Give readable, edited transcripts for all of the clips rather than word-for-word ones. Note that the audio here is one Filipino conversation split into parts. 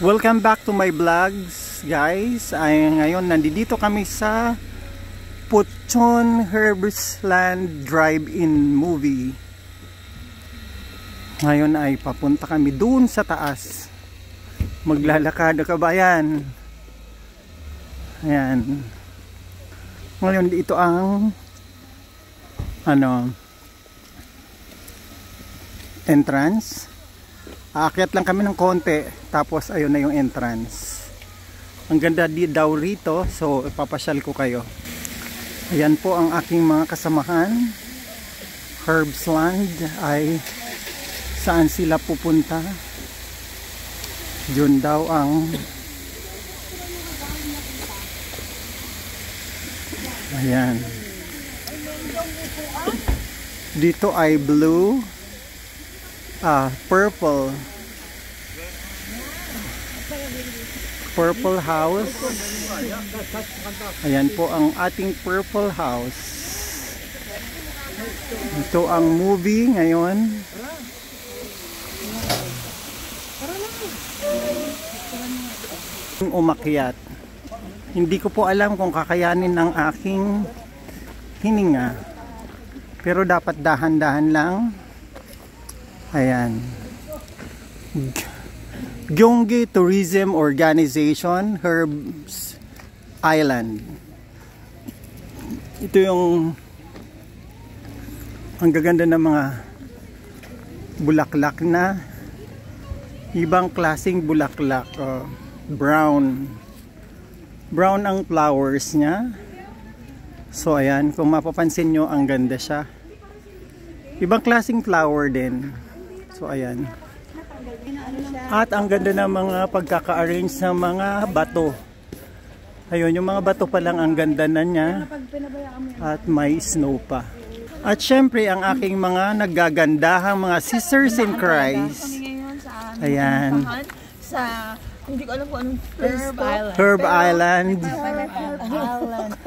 Welcome back to my vlogs, guys. Ngayon nandito kami sa Puchon Herbsland Drive-In Movie. Ngayon ay papunta kami dun sa taas. Maglalakad na kabayan. Ayan. Ngayon dito ang entrance. Aakyat lang kami ng konti, tapos ayun na yung entrance. Ang ganda daw rito, so ipapasyal ko kayo. Ayan po ang aking mga kasamahan. Herbsland ay saan sila pupunta. Yun daw ang ayan. Dito ay blue, purple house. Ayan po ang ating purple house. Ito ang movie ngayon. Umakyat. Hindi ko po alam kung kakayanin ng aking hininga. Pero dapat dahan-dahan lang. Ayan. Gyeonggi Tourism Organization, Herbs Island. Ito yung ang gaganda ng mga bulaklak na ibang klaseng bulaklak. Brown ang flowers niya. So ayan, kung mapapansin nyo, ang ganda siya. Ibang klaseng flower din. So ayan. At ang ganda ng mga pagkaka-arrange ng mga bato. Ayun, yung mga bato pa lang ang ganda na niya. At may snow pa. At syempre ang aking mga naggagandahang mga sisters in Christ. Ayan. Sa hindi ko alam kung anong Herb Island.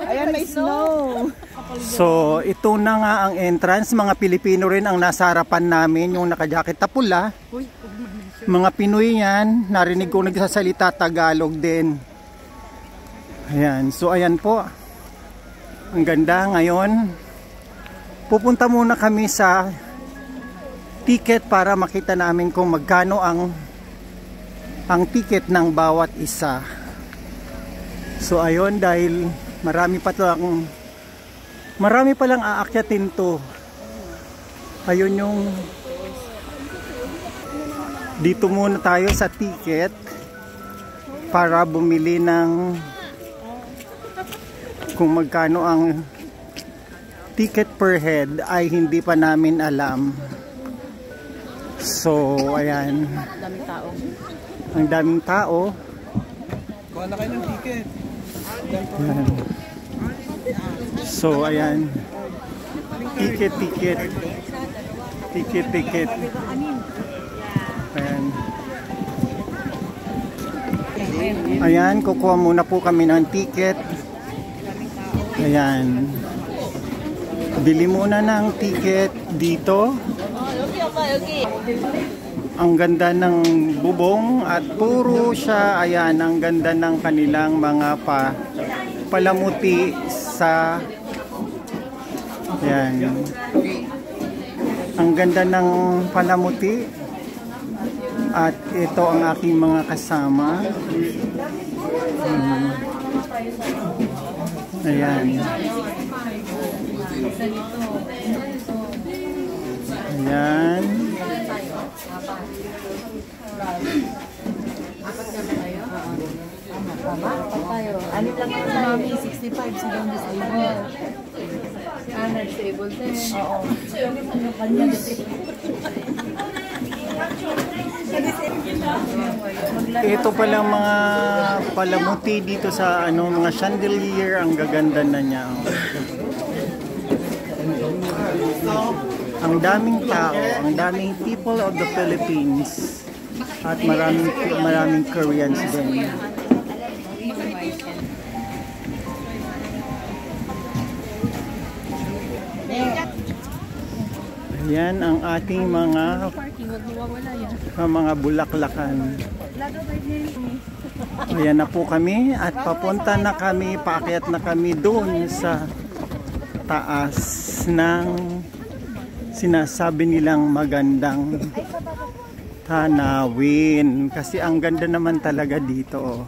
Ayan, may snow. So, ito na nga ang entrance. Mga Pilipino rin ang nasa harapan namin, yung nakajakit na pula. Mga Pinoy yan. Narinig ko nagsasalita Tagalog din. Ayan. So, ayan po. Ang ganda ngayon. Pupunta muna kami sa ticket para makita namin kung magkano ang ticket ng bawat isa. So ayun, dahil marami pa lang aakyatin to. Ayun yung dito muna tayo sa ticket para bumili ng kung magkano ang ticket per head ay hindi pa namin alam. So ayan, ang daming tao. Kuha na kayo ng ticket. Ayan. So ayan, ticket. Ayan, kukuha muna po kami ng ticket. Ayan, bili muna ng ticket dito. Ang ganda ng bubong at puro siya, ayan, ang ganda ng kanilang mga palamuti sa, ayan, ang ganda ng palamuti. At ito ang aking mga kasama. Ayan. Ayan. Ano lang yung mami, 65 sa doon disabled. Disabled din. Oo. Ito palang mga palamuti dito sa mga chandelier, ang gaganda na niya. Ang daming tao, ang daming people of the Philippines at maraming Koreans din. Yan ang ating mga bulaklakan. Ayan na po kami at papunta na kami, paakyat na kami doon sa taas ng sinasabi nilang magandang tanawin. Kasi ang ganda naman talaga dito. Oh.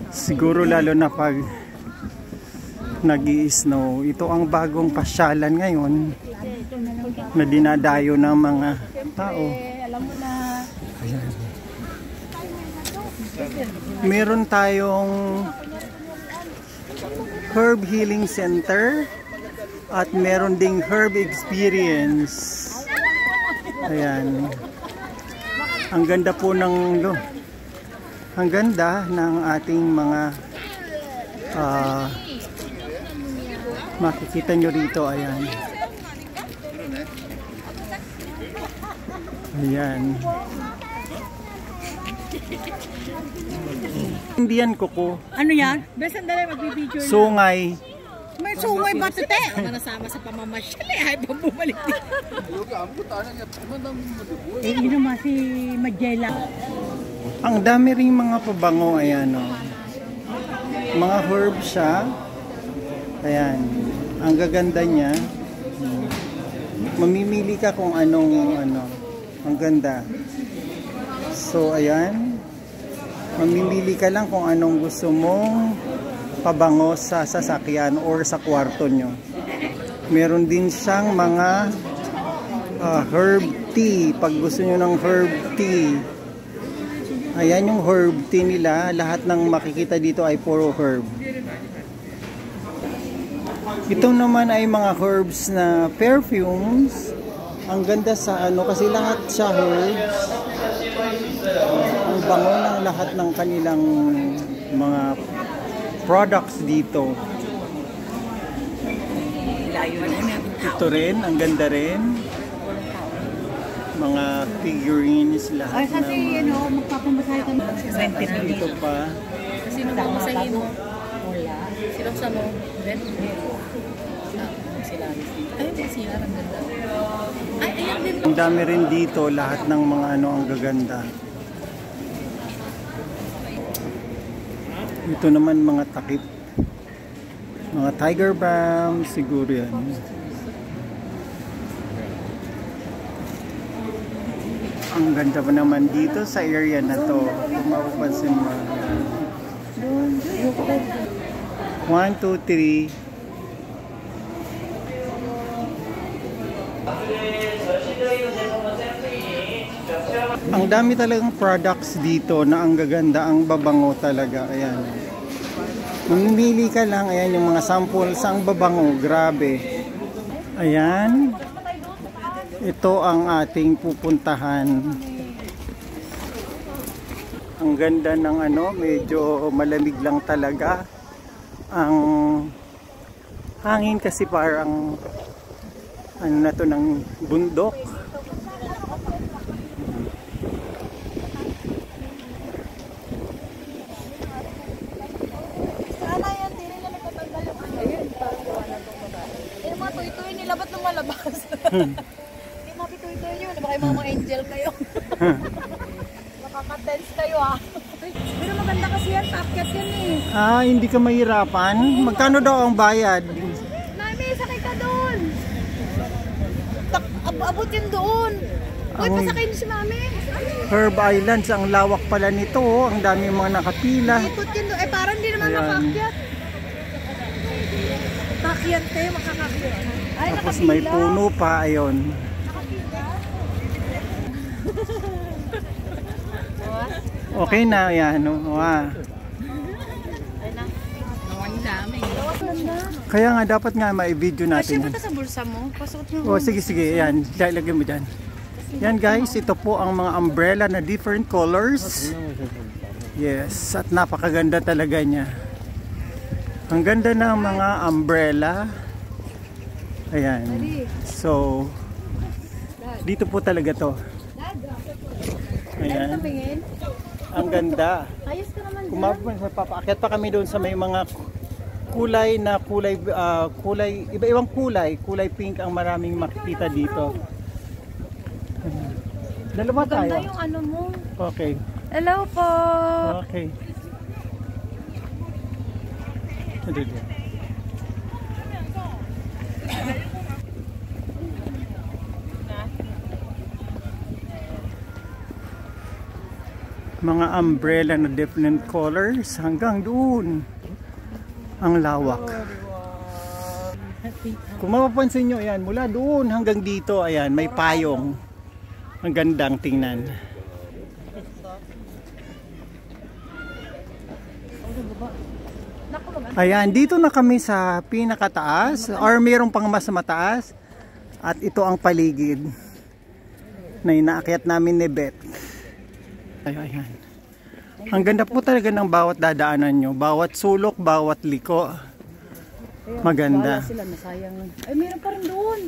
Siguro lalo na pag nag-i-snow. Ito ang bagong pasyalan ngayon na dinadayo ng mga tao. Ayan. Meron tayong herb healing center at meron ding herb experience. Ayan. Ang ganda po ng ang ganda ng ating mga makikita nyo rito. Ayan. Ayan. Hindi yan kuko. Ano yan? Basta sandali magbibideo yan. Sungay. May sungay ba ito, te? Manasama sa pamamasyal eh. Ay, bumalik din. Eh, yun naman si Magella. Ang dami ring mga pabango. Ayan o. Mga herb siya. Ayan. Ang gaganda niya. Mamimili ka kung anong ano. Ang ganda. So, ayan. Mamimili ka lang kung anong gusto mong pabango sa sasakyan or sa kwarto nyo. Meron din siyang mga herb tea. Pag gusto nyo ng herb tea. Ayan yung herb tea nila. Lahat ng makikita dito ay puro herb. Ito naman ay mga herbs na perfumes. Ang ganda sa ano kasi lahat siya herbs. Ang bango ng lahat ng kanilang mga products dito. Ito rin, ang ganda rin. Mga figurines lahat. Ay, kasi ano, magpapamasahe ka na. Ito pa. Sino ba masahe mo? Wala. Sino sa mo? Ben? Sila. Ay, sila. Ang ganda. Ay, ayan din. Ang dami rin dito, lahat ng mga ano ang gaganda. Ito naman mga takip. Mga tiger balm, siguro yan. Ang ganda pa naman dito sa area na to. Kung mapapansin mo. 1, 2, 3. Ang dami talagang products dito na ang gaganda, ang babango talaga. Ayan. Mamimili ka lang. Ayan yung mga samples. Ang babango. Grabe. Ayan. Ito ang ating pupuntahan. Ang ganda ng ano. Medyo malamig lang talaga. Ang hangin kasi parang ano na to ng bundok. Ba't lumalabas? Hindi mapituloy nyo. Baka yung mga angel kayo. Nakaka-tense kayo ah. Pero maganda kasi yan. Top-cat yan eh. Hindi ka mahirapan. Magkano daw ang bayad? Mami, sakay ka doon. Abot yun doon. Uy, pasakay niyo si Mami. Herb Islands. Ang lawak pala nito. Oh. Ang dami mga nakapila. Ikot yun doon. Eh parang hindi naman makaakyat. Pakyat eh. Makakakyat. Ay, tapos may puno pa, ayun. Okay na, yan. Kaya nga, dapat nga ma-video natin. Kasi sa bulsa mo, pasuot mo. Sige, yan. Lagyan mo dyan. Yan guys, ito po ang mga umbrella na different colors. Yes, at napakaganda talaga niya. Ang ganda ng mga umbrella. Ayan. So, dito po talaga to. Ayan. Ang ganda. Kung mapapaakyat pa kami doon sa may mga kulay na kulay, iba-ibang kulay pink ang maraming makikita dito. Dalawa tayo. Maganda yung ano mo. Okay. Hello po. Okay. Mga umbrella na different colors hanggang doon. Ang lawak. Kung mapapansin nyo, ayan, mula doon hanggang dito, ayan, may payong. Ang gandang tingnan. Ayan, dito na kami sa pinakataas or mayroong pang mas mataas. At ito ang paligid na inaakyat namin ni Beth. Ayan. Ang ganda po talaga ng bawat dadaanan nyo. Bawat sulok, bawat liko. Maganda. Sila, nasayang. Ay, meron pa rin doon.